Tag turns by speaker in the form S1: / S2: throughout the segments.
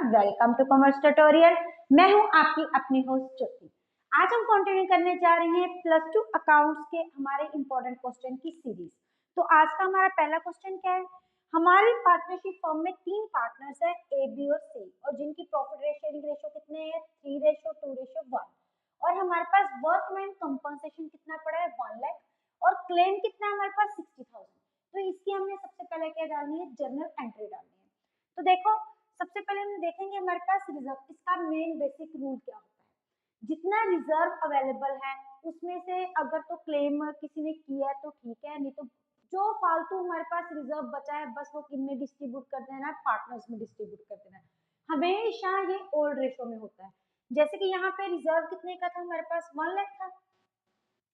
S1: Welcome to commerce tutorial. मैं हूं आपकी अपनी होस्ट ज्योति। आज हम कंटिन्यू करने जा रहे हैं प्लस टू अकाउंट्स के हमारे इंपॉर्टेंट क्वेश्चन की सीरीज। तो आज का हमारा पहला क्वेश्चन क्या है? हमारी पार्टनरशिप फर्म में 3 पार्टनर्स हैं, ए, बी और सी, और जिनकी प्रॉफिट रेशियो कितने हैं? 3:2:1। और हमारे पास वर्कमैन कंपनसेशन कितना पड़ा है? 1 लाख, और क्लेम कितना है हमारे पास? 60,000। तो इसकी हमने सबसे पहले क्या डालनी है? जर्नल एंट्री डालनी है। तो देखो, सबसे पहले हम देखेंगे हमारे पास रिजर्व, इसका मेन बेसिक रूल क्या होता है। जितना रिजर्व अवेलेबल है उसमें से अगर तो क्लेम किसी ने किया है तो ठीक है, नहीं तो जो फालतू हमारे पास रिजर्व बचा है बस वो किन में डिस्ट्रीब्यूट कर देना है? पार्टनर्स में डिस्ट्रीब्यूट कर देना है। हमेशा ये ओल्ड रेशो में होता है। जैसे कि यहाँ पे रिजर्व कितने का था? हमारे पास 1 लाख था,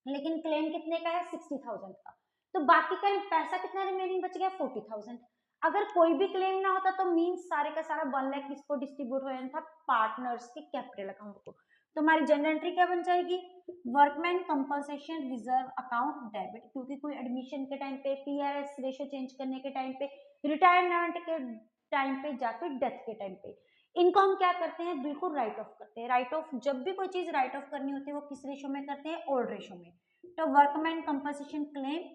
S1: लेकिन क्लेम कितने का है? 60,000 का। तो बाकी का पैसा कितना रिमेनिंग बच गया? 40,000। अगर कोई भी क्लेम ना होता तो मींस सारे का सारा 1 लाख किसको डिस्ट्रीब्यूट हो जाना था? पार्टनर्स के कैपिटल अकाउंट को। तो हमारी जनरल एंट्री क्या बन जाएगी? Workman compensation reserve account debit, क्योंकि कोई एडमिशन के टाइम पे, पीआरएस रेशियो चेंज करने के टाइम पे, रिटायरमेंट के टाइम पे, या फिर डेथ के टाइम पे इनको हम क्या करते हैं? बिल्कुल राइट ऑफ करते हैं। राइट ऑफ, जब भी कोई चीज राइट ऑफ करनी होती है वो किस रेशो में करते हैं? ओल्ड रेशो में। तो workman compensation claim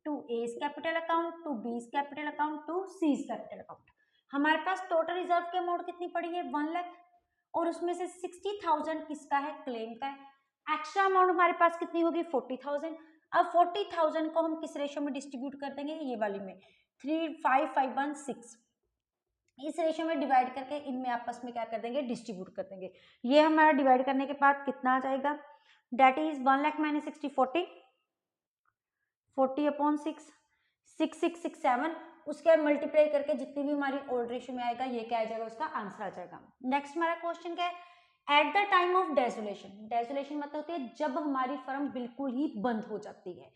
S1: to A's capital account, to B's capital account, to c's capital account. हमारे पास टोटल रिजर्व की अमाउंट कितनी पड़ी है? 1 लाख, और उसमें से 60,000 किसका है? क्लेम का है। एक्स्ट्रा अमाउंट हमारे पास कितनी होगी? 40,000। अब 40,000 को हम किस रेशो में डिस्ट्रीब्यूट कर देंगे? ये वाली में 3, 5, 5, 1, 6, इस रेशो में डिवाइड करके इनमें आपस में क्या कर देंगे? डिस्ट्रीब्यूट कर देंगे। ये हमारा डिवाइड करने के बाद कितना आ जाएगा? Debt is 1 lakh minus 60, 40/6, 6667। उसके बाद मल्टीप्लाई करके जितनी भी हमारी ओल्ड रेशो में आएगा ये क्या आ जाएगा? उसका आंसर आ जाएगा। नेक्स्ट हमारा क्वेश्चन क्या है? At the time of desolation. Desolation मतलब होती है जब हमारी फर्म बिल्कुल ही बंद हो जाती है।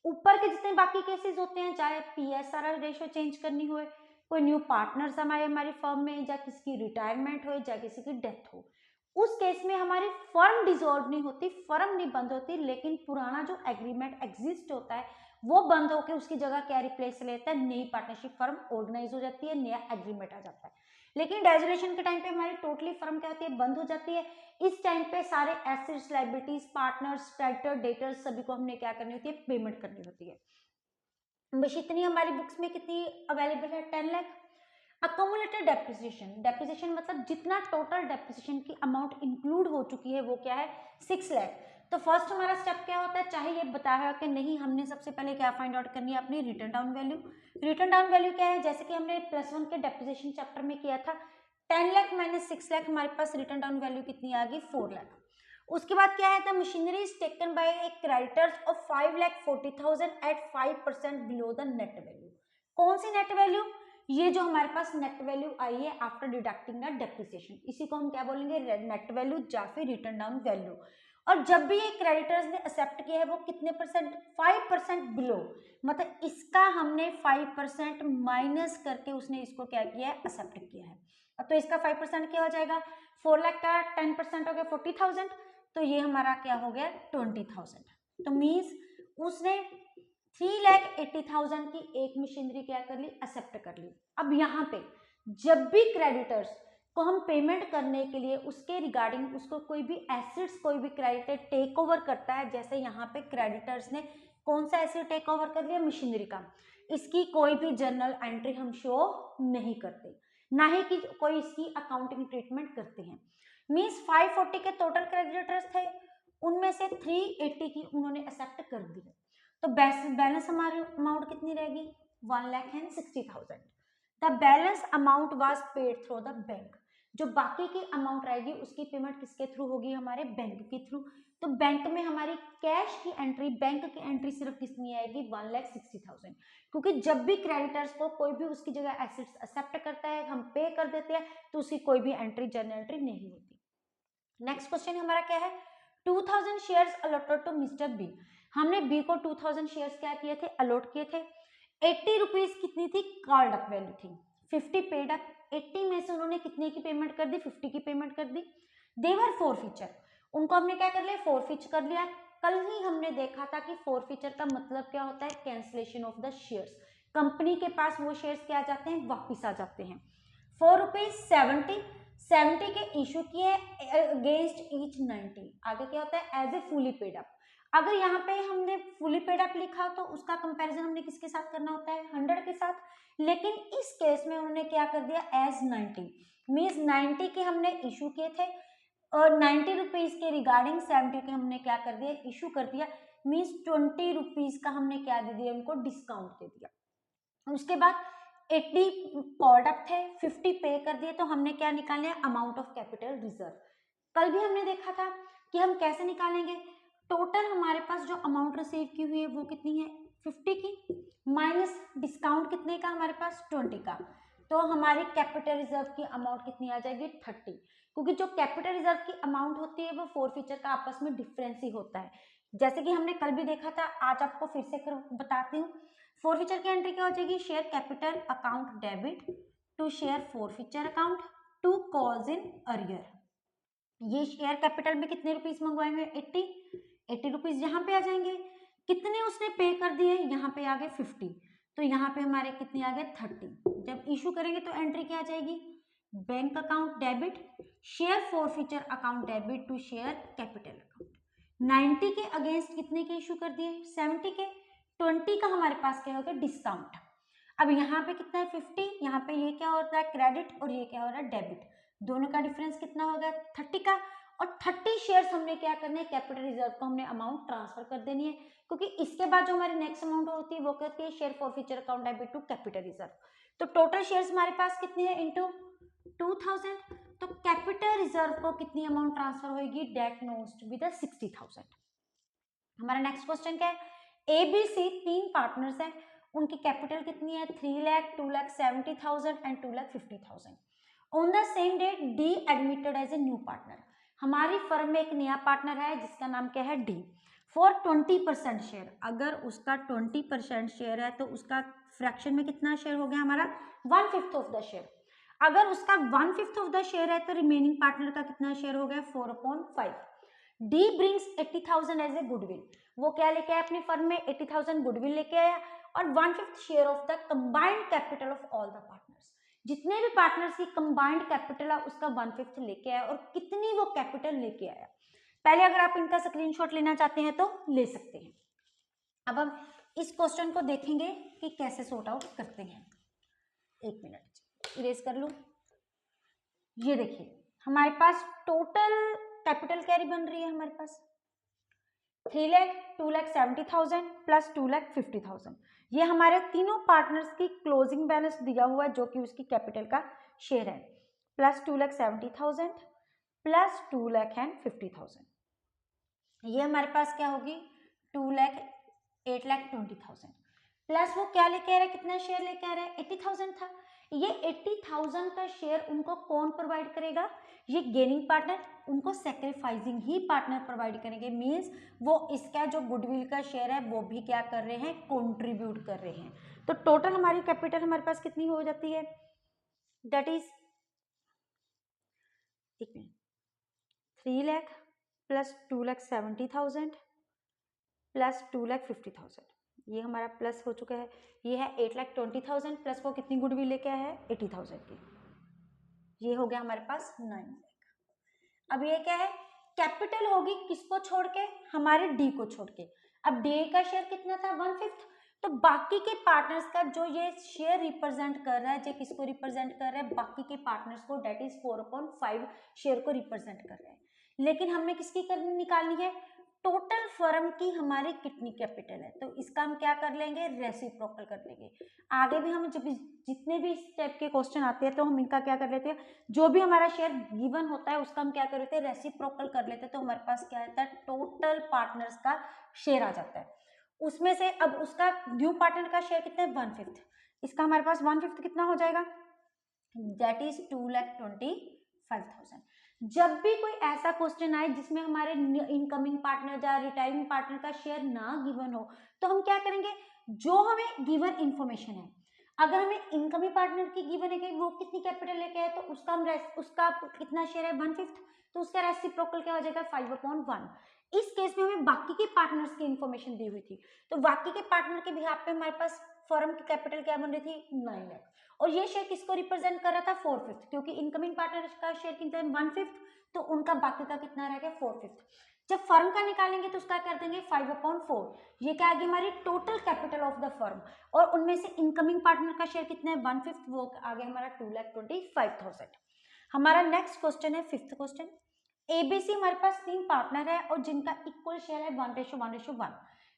S1: ऊपर के जितने बाकी केसेस होते हैं, चाहे पीएसआर रेशो चेंज करनी हो, कोई न्यू पार्टनर्स हमारी फर्म में, या किसी की रिटायरमेंट हो, या किसी की डेथ हो, उस केस में हमारी फर्म डिसॉल्व नहीं होती, फर्म नहीं बंद होती, लेकिन पुराना जो एग्रीमेंट एग्जिस्ट होता है वो बंद होकर उसकी जगह क्या रिप्लेस लेता है? नई पार्टनरशिप फर्म ऑर्गेनाइज हो जाती है, नया एग्रीमेंट आ जाता है। लेकिन डेसोलेशन के टाइम पे हमारी टोटली फर्म क्या होती है? बंद हो जाती है। इस टाइम पे सारे assets, liabilities, partners, creditor, debtors सभी को हमने क्या करनी होती है? पेमेंट करनी होती है। बस इतनी हमारी बुक्स में कितनी अवेलेबल है? 10 लाख। अकोमुलेटेड डेप्रिसिएशन, डेप्रिसिएशन मतलब जितना टोटल डेप्रिसिएशन की अमाउंट इंक्लूड हो चुकी है वो क्या है? 6 लाख। तो फर्स्ट हमारा स्टेप क्या होता है? चाहे ये बताया कि नहीं, हमने सबसे पहले क्या फाइंड आउट करनी है? अपनी return down value. Return down value क्या है? जैसे कि हमने +1 के डेप्रिसिएशन चैप्टर में किया था, 10 लाख माइनस 6 लाख, हमारे पास रिटर्न डाउन वैल्यू कितनी आ गई? 4 लाख। उसके बाद क्या है? The machinery is taken by a creditors of 5,40,000 at 5% below the net value. कौन सी नेट वैल्यू? ये जो हमारे पास नेट वैल्यू आई है आफ्टर डिडक्टिंग द डेप्रिसिएशन, इसी को हम क्या बोलेंगे? नेट वैल्यू या फिर रिटर्न डाउन वैल्यू। और जब भी ये क्रेडिटर्स ने एक्सेप्ट किया है वो कितने परसेंट? 5% बिलो, मतलब इसका हमने 5% माइनस करके उसने इसको क्या किया है? एक्सेप्ट किया है। तो इसका 5% क्या हो जाएगा? 4 लाख का 10% हो गया 40,000, तो ये हमारा क्या हो गया? 20,000। तो मीन्स उसने 3,80,000 की एक मशीनरी क्या कर ली? एक्सेप्ट कर ली। अब यहाँ पे जब भी क्रेडिटर्स को हम पेमेंट करने के लिए उसके रिगार्डिंग उसको कोई भी एसेट्स, कोई भी क्रेडिटर टेक ओवर करता है, जैसे यहाँ पे क्रेडिटर्स ने कौन सा एसेट टेक ओवर कर लिया? मशीनरी का। इसकी कोई भी जर्नल एंट्री हम शो नहीं करते, ना ही कि कोई इसकी अकाउंटिंग ट्रीटमेंट करते हैं। मीन्स 540 के टोटल क्रेडिटर्स थे, उनमें से 380 की उन्होंने एक्सेप्ट कर दी, तो बैलेंस हमारी अमाउंट कितनी रहेगी? 1,60,000। The balance amount was paid through the bank. जो बाकी की अमाउंट रहेगी उसकी पेमेंट किसके थ्रू होगी? हमारे बैंक के थ्रू। तो बैंक में हमारी कैश की एंट्री, बैंक की एंट्री सिर्फ कितनी आएगी? 1,60,000। क्योंकि जब भी क्रेडिटर्स को कोई भी उसकी जगह एसेट्स एक्सेप्ट करता है, हम पे कर देते हैं, तो उसकी कोई भी एंट्री, जर्नल एंट्री नहीं होती। नेक्स्ट क्वेश्चन हमारा क्या है? 2000 shares allotted to mister B. हमने बी को 2000 शेयर्स क्या किए थे? अलॉट किए थे। 80 रुपीज कितनी थी? कॉल्ड अप वैल्यू थी। 50 पेड अप। 80 में से उन्होंने कितने की पेमेंट कर दी? 50 की पेमेंट कर दी। देवर फॉरफीचर, उनको हमने क्या कर लिया? फॉरफीचर कर लिया। कल ही हमने देखा था कि फॉरफीचर का मतलब क्या होता है? Cancellation of the shares. Company के पास वो शेयर्स क्या आ जाते हैं? वापिस आ जाते हैं। 4 रुपीज 70, 70 के इशू किए अगेंस्ट ईच 90। आगे क्या होता है, as a fully paid up. अगर यहाँ पे हमने फुली पेड अप लिखा तो उसका कंपैरिजन हमने किसके साथ करना होता है, 100 के साथ। लेकिन इस केस में उन्होंने क्या कर दिया, एज 90, मीन्स 90 के हमने इशू किए थे और 90 रुपीज के रिगार्डिंग 70 के हमने क्या कर दिया, इशू कर दिया, मीन्स 20 रुपीज का हमने क्या दे दिया, उनको डिस्काउंट दे दिया। उसके बाद 80 कॉल्ड अप थे, 50 पे कर दिए, तो हमने क्या निकाले, अमाउंट ऑफ कैपिटल रिजर्व। कल भी हमने देखा था कि हम कैसे निकालेंगे, टोटल हमारे पास जो अमाउंट रिसीव की हुई है वो कितनी है, 50 की, माइनस डिस्काउंट कितने का हमारे पास, 20 का, तो हमारी कैपिटल रिजर्व की अमाउंट कितनी आ जाएगी, 30। क्योंकि जो कैपिटल रिजर्व की अमाउंट होती है वो फोरफीचर का आपस में डिफरेंस ही होता है। जैसे कि हमने कल भी देखा था, आज आपको फिर से बताती हूँ। फोरफीचर की एंट्री क्या हो जाएगी, share capital account debit to share forfeiture account to calls in arrear. ये शेयर कैपिटल में कितने रुपीस मंगवाएंगे, 80 रुपीज यहाँ पे आ जाएंगे। कितने उसने पे कर दिए, यहाँ पे आ गए 50, तो यहाँ पे हमारे कितने आ गए, 30। जब इशू करेंगे तो एंट्री क्या आ जाएगी, bank account debit share forfeiture account debit to share capital account. 90 के अगेंस्ट कितने के इशू कर दिए, 70 के, 20 का हमारे पास क्या होगा, डिस्काउंट। अब यहाँ पे कितना है, 50, यहाँ पे ये क्या होता है, क्रेडिट, और ये क्या हो रहा है, डेबिट। दोनों का डिफरेंस कितना होगा, 30 का, और 30 शेयर्स हमने क्या करने, कैपिटल रिजर्व को हमने अमाउंट ट्रांसफर कर देनी है, क्योंकि इसके बाद जो हमारी नेक्स्ट अमाउंट होती है वो कहती है share forfeiture account debit to capital reserve. तो टोटल शेयर्स हमारे पास कितनी है, इनटू 2000, तो कैपिटल रिजर्व को कितनी अमाउंट ट्रांसफर होगी, debt notes to be the 60,000। हमारा नेक्स्ट क्वेश्चन क्या है, ABC 3 पार्टनर्स हैं, उनकी कैपिटल कितनी है, 3 lakh, 2,70,000 and 2,50,000। On the same date D admitted as a new partner. हमारी फर्म में एक नया पार्टनर है जिसका नाम क्या है, डी, फॉर 20% शेयर। अगर उसका 20% शेयर है तो उसका फ्रैक्शन में कितना शेयर हो गया हमारा, 1/5 ऑफ द शेयर। अगर उसका 1/5 ऑफ द शेयर है तो रिमेनिंग पार्टनर का कितना शेयर हो गया, 4/5। D brings 80,000 as a goodwill. वो क्या लेके आया अपनी फर्म में, 80,000 गुडविल लेके आया, और 1/5 share of the combined capital of all the partners. जितने भी पार्टनर्स की कंबाइंड कैपिटल है उसका 1/5 लेके आया, और कितनी वो कैपिटल लेके आया, पहले अगर आप इनका स्क्रीनशॉट लेना चाहते हैं तो ले सकते हैं। अब हम इस क्वेश्चन को देखेंगे कि कैसे सॉर्ट आउट करते हैं। एक मिनट इरेज कर लूं। ये देखिए हमारे पास टोटल कैपिटल कैरी बन रही है हमारे पास 3 लाख, 2,70,000 प्लस 2,50,000। ये हमारे तीनों पार्टनर्स की क्लोजिंग बैलेंस दिया हुआ है जो कि उसकी कैपिटल का शेयर है, प्लस 2,70,000 प्लस 2,50,000। ये हमारे पास क्या होगी, 8,20,000 प्लस वो क्या लेके आ रहा है, कितना शेयर लेके आ रहा है, 80,000 था। ये 80,000 का शेयर उनको कौन प्रोवाइड करेगा, ये गेनिंग पार्टनर, उनको सेक्रीफाइसिंग ही पार्टनर प्रोवाइड करेंगे। मींस वो इसका जो गुडविल का शेयर है वो भी क्या कर रहे हैं, कंट्रीब्यूट कर रहे हैं। तो टोटल हमारी कैपिटल हमारे पास कितनी हो जाती है, that is 3 lakh plus 2,70,000 plus 2,50,000। ये हमारा प्लस हो चुका है। ये है 8,20,000 प्लस वो कितनी गुडविल लेके आया है, 80,000 की। ये हो गया हमारे पास 9 लाख। अब ये क्या है, कैपिटल होगी किसको छोड़ के, हमारे डी को छोड़ के। अब डी का शेयर कितना था, 1/5, तो बाकी के पार्टनर्स का जो ये शेयर रिप्रेजेंट कर रहा है, जो किसको रिप्रेजेंट कर रहा है, बाकी के पार्टनर्स को, डेट इज 4/5 शेयर को रिप्रेजेंट कर रहे हैं। लेकिन हमने किसकी निकालनी है, टोटल फर्म की हमारी कितनी कैपिटल है, तो इसका हम क्या कर लेंगे, रेसिप्रोकल कर लेंगे। आगे भी हम जब जितने भी इस टाइप के क्वेश्चन आते हैं तो हम इनका क्या कर लेते हैं, जो भी हमारा शेयर गिवन होता है उसका हम क्या कर लेते हैं, रेसिप्रोकल कर लेते हैं। तो हमारे पास क्या आता है, टोटल पार्टनर्स का शेयर आ जाता है। उसमें से अब उसका न्यू पार्टनर का शेयर कितना है, 1/5। इसका हमारे पास 1/5 कितना हो जाएगा, दैट इज 2,25,000। जब भी कोई ऐसा क्वेश्चन आए जिसमें हमारे इनकमिंग पार्टनर या रिटायरिंग पार्टनर का शेयर ना गिवन हो, तो हम क्या करेंगे, जो हमें गिवन इंफॉर्मेशन है, अगर हमें इनकमिंग पार्टनर की गिवन है कि वो कितनी कैपिटल लेके आए, तो उसका हम उसका कितना शेयर है, 1/5, तो उसका रेसिप्रोकल क्या हो जाएगा, 5/1। इस केस में हमें बाकी के पार्टनर्स की इंफॉर्मेशन दी हुई थी, तो बाकी के पार्टनर के बिहाफ पे हमारे पास फर्म की कैपिटल क्या बन रही थी 9 लाख, और ये शेयर किसको रिप्रेजेंट कर रहा था 4/5, क्योंकि इनकमिंग पार्टनर का शेयर कितना है 1/5, तो उनका बाकी का कितना रह गया 4/5। जब फर्म का निकालेंगे तो उसका कर देंगे 5/4, ये क्या आ गई हमारी total capital of the firm, और उनमें से इनकमिंग पार्टनर का शेयर कितना है 1/5, वो आ गया हमारा 2,25,000। हमारा नेक्स्ट क्वेश्चन है 5th क्वेश्चन। एबीसी हमारे पास 3 पार्टनर है और जिनका इक्वल शेयर है 1:1:1।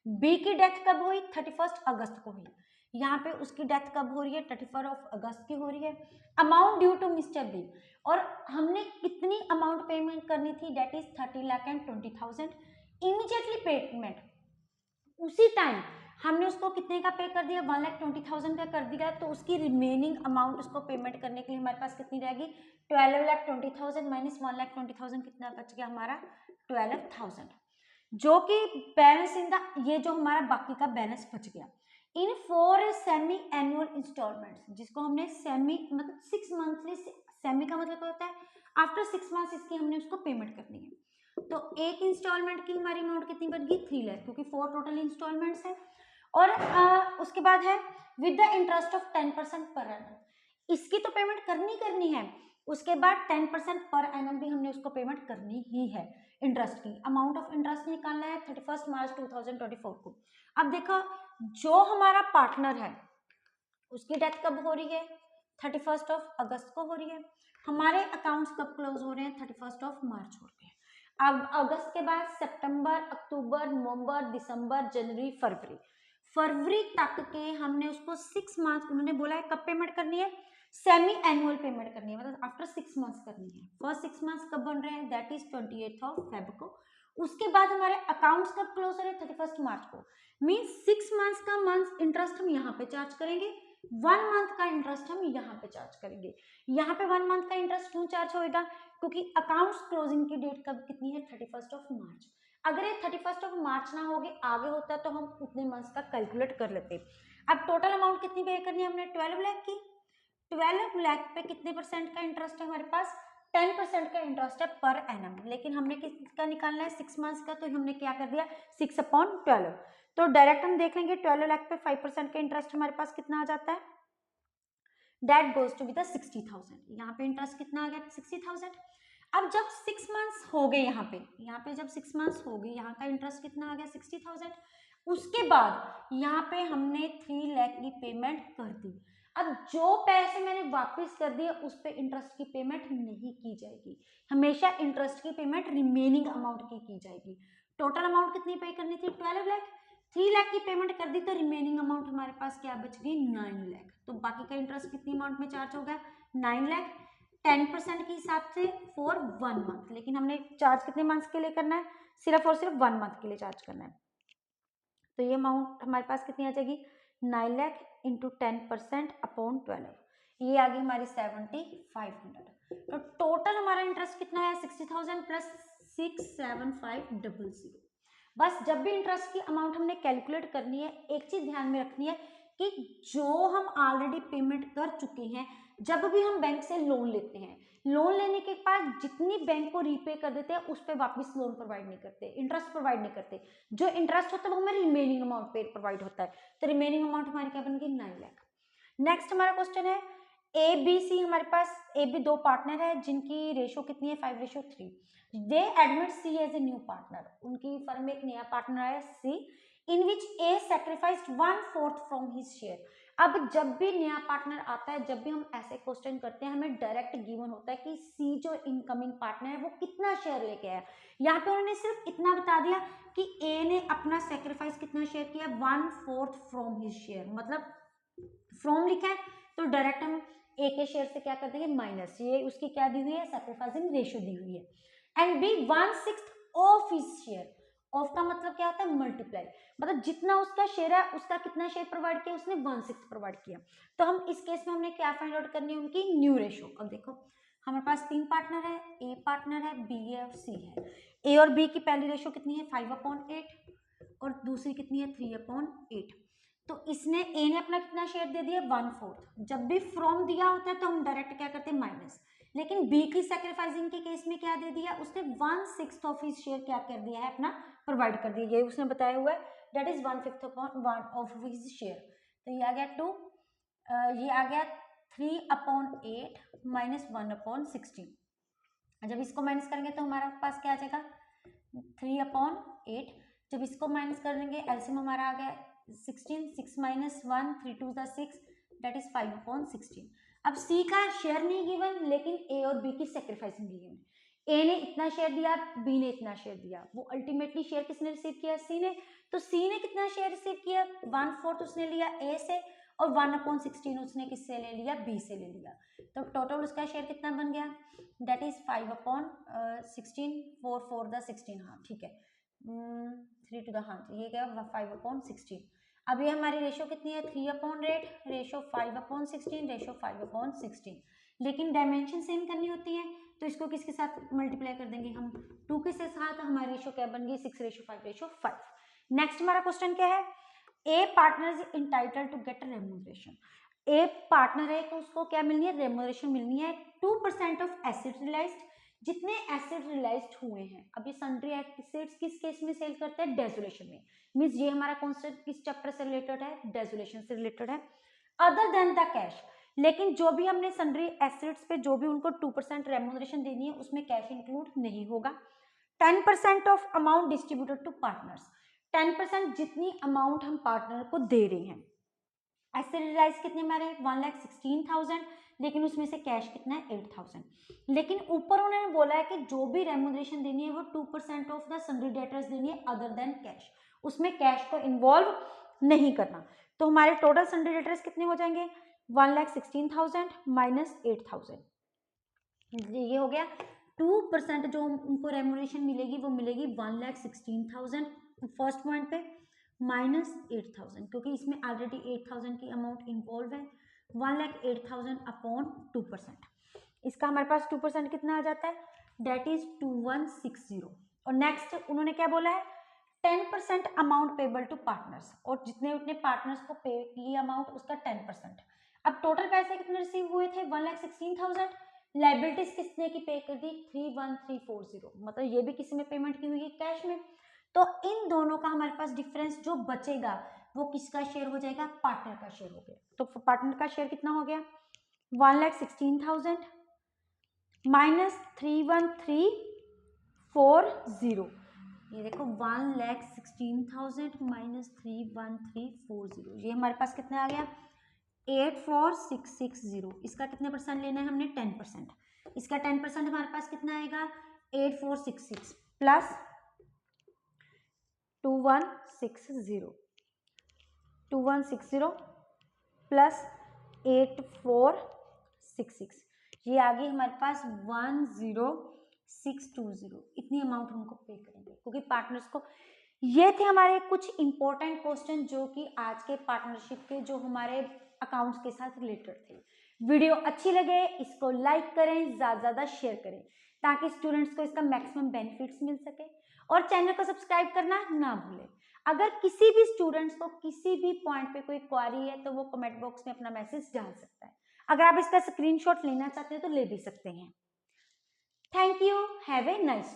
S1: बी की डेथ कब हुई 31 अगस्त को हुई, यहाँ पे उसकी डेथ कब हो रही है 31 अगस्त की हो रही है। Amount due to mister B, और हमने कितनी अमाउंट पेमेंट करनी थी, डेट इज 30,20,000। इमीडिएटली पेमेंट उसी टाइम हमने उसको कितने का पे कर दिया 1,20,000 का कर दिया, तो उसकी रिमेनिंग अमाउंट उसको पेमेंट करने के लिए हमारे पास कितनी रहेगी 12,20,000 माइनस 1,20,000 कितना बच गया हमारा 12,000, जो कि बैलेंस इन द, ये जो हमारा बाकी का बैलेंस बच गया इन 4 सेमी एनुअल इंस्टॉलमेंट्स, जिसको हमने सेमी मतलब 6 मंथली, सेमी का मतलब होता है आफ्टर 6 मंथ्स इसकी हमने उसको पेमेंट करनी है। तो एक इंस्टॉलमेंट की हमारी अमाउंट कितनी बन गई 3 लाख, क्योंकि 4 टोटल इंस्टॉलमेंट्स है। और उसके बाद है with the interest of 10% per annum, इसकी तो पेमेंट करनी है, उसके बाद 10% पर एनम भी हमने उसको पेमेंट करनी ही है इंटरेस्ट की। अमाउंट ऑफ इंटरेस्ट निकालना है 31 मार्च 2024 को। अब देखो जो हमारा पार्टनर है उसकी डेथ कब हो रही है 31 अगस्त को हो रही है, हमारे अकाउंट्स कब क्लोज हो रहे हैं 31 मार्च हो रहे हैं। अब अगस्त के बाद सितंबर, अक्टूबर, नवंबर, दिसंबर, जनवरी, फरवरी तक के हमने उसको 6 मंथ, उन्होंने बोला है कब पेमेंट करनी है सेमी एनुअल पेमेंट करनी है, मतलब आफ्टर 6 मंथ्स करनी है। फर्स्ट 6 मंथ्स कब बन रहे हैं दैट इज 28 फेब को। उसके बाद हमारे अकाउंट्स कब क्लोज हो रहे हैं 31 मार्च को, मीन 6 मंथ्स का मंथ इंटरेस्ट हम यहाँ पे चार्ज करेंगे, 1 मंथ का इंटरेस्ट हम यहाँ पे चार्ज करेंगे। यहाँ पे 1 मंथ का इंटरेस्ट क्यों चार्ज होएगा, क्योंकि अकाउंट्स क्लोजिंग की डेट कब कितनी है 31 मार्च। अगर ये 31 मार्च ना होगे आगे होता तो हम उतने मंथ्स का कैलकुलेट कर लेते। अब टोटल अमाउंट कितनी पे करनी है हमने 12 लाख की, 12 लाख पे कितने परसेंट का इंटरेस्ट है हमारे पास 10% का इंटरेस्ट है पर एनम, लेकिन हमने किसका निकालना है 6 मंथ्स का, तो हमने क्या कर दिया 6/12। तो डायरेक्ट हम देख लेंगे 12 लाख पे 5% का इंटरेस्ट हमारे पास कितना आ जाता है, that goes to be the 60,000। यहाँ पे इंटरेस्ट कितना आ गया 60,000। अब जब 6 मंथ्स हो गए यहाँ पे जब 6 मंथ्स हो गए यहाँ का इंटरेस्ट कितना आ गया 60,000। उसके बाद यहाँ पे हमने 3 लाख की पेमेंट कर दी। अब जो पैसे मैंने वापस कर दिए उस पे इंटरेस्ट की पेमेंट नहीं की जाएगी, हमेशा इंटरेस्ट की पेमेंट रिमेनिंग अमाउंट की जाएगी। टोटल अमाउंट कितनी पे करनी थी 12 लाख, 3 लाख की पेमेंट कर दी तो रिमेनिंग अमाउंट हमारे पास क्या बच गई 9 लाख। तो बाकी का इंटरेस्ट कितनी अमाउंट में चार्ज होगा 9 लाख, 10% के हिसाब से फॉर 1 मंथ, लेकिन हमने चार्ज कितने मंथ्स के लिए करना है सिर्फ और सिर्फ 1 मंथ के लिए चार्ज करना है। तो ये अमाउंट हमारे पास कितनी आ जाएगी 9 लाख इंटू 10% अपॉन 12, ये आ गई हमारी 7,500। तो टोटल हमारा इंटरेस्ट कितना है 60,000 प्लस 67500। बस जब भी इंटरेस्ट की अमाउंट हमने कैलकुलेट करनी है एक चीज ध्यान में रखनी है कि जो हम ऑलरेडी पेमेंट कर चुके हैं, जब भी हम बैंक से लोन लेते हैं, लोन लेने के बाद जितनी बैंक को रीपे कर देते हैं उस पर वापस लोन प्रोवाइड नहीं करते, इंटरेस्ट प्रोवाइड नहीं करते। जो इंटरेस्ट होता है वो हमें रिमेनिंग अमाउंट पे प्रोवाइड होता है, तो रिमेनिंग अमाउंट हमारी क्या बन गई 9 लाख। नेक्स्ट हमारा क्वेश्चन है ए बी सी, हमारे पास ए बी 2 पार्टनर है जिनकी रेशो कितनी है 5:3। They admit C as a new partner, उनकी फर्म में एक नया पार्टनर है C, in which A sacrificed 1/4 from his share. अब जब भी नया पार्टनर आता है, जब भी हम ऐसे क्वेश्चन करते हैं हमें डायरेक्ट गिवन होता है कि सी जो इनकमिंग पार्टनर है वो कितना शेयर लेके आया। यहाँ पे उन्होंने सिर्फ इतना बता दिया कि ए ने अपना सेक्रीफाइस कितना शेयर किया 1/4 फ्रॉम हिज शेयर, मतलब फ्रॉम लिखा है तो डायरेक्ट हम ए के शेयर से क्या कर देंगे माइनस, ये उसकी क्या दी हुई है सैक्रिफाइसिंग रेशियो दी हुई है। And B 1/6 of his share, of का मतलब क्या होता है मल्टीप्लाई, मतलब जितना उसका शेयर है उसका कितना शेयर प्रोवाइड किया उसने 1/6 प्रोवाइड किया। तो हम इस केस में हमने क्या फाइंड आउट करनी है उनकी न्यू रेशियो। अब देखो हमारे पास 3 पार्टनर है, ए पार्टनर है, बी है और सी है। ए और बी की पहली रेशियो कितनी है 5/8 और दूसरी कितनी है 3/8। तो इसने ए ने अपना कितना शेयर दे दिया 1/4। जब भी फ्रॉम दिया होता है तो हम डायरेक्ट क्या करते हैं माइनस, लेकिन बी की सैक्रिफाइसिंग के केस में क्या दे दिया उसने 1/6 ऑफ हिज शेयर क्या कर दिया है अपना प्रोवाइड कर दिया, ये उसने बताया हुआ है that is 1/5 of his share. तो ये आ गया 2, ये आ गया 3/8 माइनस 1/16। जब इसको माइनस करेंगे तो हमारे पास क्या आ जाएगा 3/8। जब इसको माइनस कर लेंगे एलसीएम हमारा आ गया 16, 6 माइनस 1, 3 2 6, दैट इज 5/16। अब सी का शेयर नहीं गिवन, लेकिन ए और बी की सेक्रीफाइसिंग गिवन। ए ने इतना शेयर दिया, बी ने इतना शेयर दिया, वो अल्टीमेटली शेयर किसने रिसीव किया, सी ने। तो सी ने कितना शेयर रिसीव किया, 1/4 उसने लिया ए से, और 1/16 उसने किससे ले लिया, बी से ले लिया। तो टोटल उसका शेयर कितना बन गया, दैट इज 5/16, 4 4 द 16, हाँ ठीक है, 3 to the, हाँ ये क्या 5/16। अब ये हमारी रेशो कितनी है, 3/8, रेशो 5/16, रेशो 5/16। लेकिन डायमेंशन सेम करनी होती है, तो इसको किसके साथ मल्टीप्लाई कर देंगे हम, 2 के साथ। हमारी रेशो क्या बन गई, 6:5:5। नेक्स्ट हमारा क्वेश्चन क्या है, a partner is entitled to get remuneration. A partner है तो उसको क्या मिलनी है, रेम्यूनरेशन मिलनी है 2% ऑफ एसेट रियलाइज्ड, जितने एसेट रियलाइज्ड हुए हैं। अब ये सन्ड्री एसेट्स किस केस में सेल करते हैं, डेजोलेशन में। मींस ये हमारा कॉन्सेप्ट किस चैप्टर से रिलेटेड है, डेजोलेशन से रिलेटेड है। अदर देन द कैश, लेकिन जो भी हमने सन्ड्री एसेट्स पे जो भी उनको 2% रेम्यूनरेशन देनी है उसमें कैश इंक्लूड नहीं होगा। 10% of amount distributed to partners, 10% जितनी अमाउंट हम पार्टनर को दे रहे हैं। एसेट रियलाइज कितने हमारे 1,16,000, लेकिन उसमें से कैश कितना है 8,000। लेकिन ऊपर उन्होंने बोला है कि जो भी रेम्यूनरेशन देनी है वो 2% ऑफ द सन्ड्री डेटर्स देनी है अदर देन कैश, उसमें कैश को इन्वॉल्व नहीं करना। तो हमारे टोटल सन्ड्री डेटर्स कितने हो जाएंगे, 1,16,000 माइनस 8,000, ये हो गया 2% जो उनको रेम्यूनरेशन मिलेगी वो मिलेगी 1,16,000 फर्स्ट पॉइंट पे, माइनस 8,000, क्योंकि इसमें ऑलरेडी 8,000 की अमाउंट इन्वॉल्व है। 1,08,000 अपॉन 2%, इसका हमारे पास 2% कितना आ जाता है, दैट इज 2160। और नेक्स्ट उन्होंने क्या बोला है, 10% अमाउंट पेबल टू पार्टनर्स, और जितने उतने पार्टनर्स को पे की अमाउंट उसका 10%। अब टोटल पैसे कितने रिसीव हुए थे, 1,16,000। लाइबिलिटीज किसने की पे कर दी, 31340, मतलब ये भी किसी में पेमेंट की हुई है, कैश में। तो इन दोनों का हमारे पास डिफरेंस जो बचेगा वो किसका शेयर हो जाएगा, पार्टनर का शेयर हो गया। तो पार्टनर का शेयर कितना हो गया, 1,16,000 माइनस 31340, ये देखो 1,16,000 माइनस 31340, ये हमारे पास कितना आ गया 84,660। इसका कितने परसेंट लेना है हमने, 10%। इसका 10% हमारे पास कितना आएगा 8466 प्लस 2160 प्लस 8466, ये आ गई हमारे पास 10620। इतनी अमाउंट हमको पे करेंगे क्योंकि पार्टनर्स को। ये थे हमारे कुछ इंपॉर्टेंट क्वेश्चन जो कि आज के पार्टनरशिप के जो हमारे अकाउंट्स के साथ रिलेटेड थे। वीडियो अच्छी लगे इसको लाइक करें, ज़्यादा शेयर करें ताकि स्टूडेंट्स को इसका मैक्सिमम बेनिफिट्स मिल सके, और चैनल को सब्सक्राइब करना ना भूलें। अगर किसी भी स्टूडेंट्स को किसी भी पॉइंट पे कोई क्वेरी है तो वो कमेंट बॉक्स में अपना मैसेज डाल सकता है। अगर आप इसका स्क्रीनशॉट लेना चाहते हैं तो ले भी सकते हैं। Thank you, have a nice day.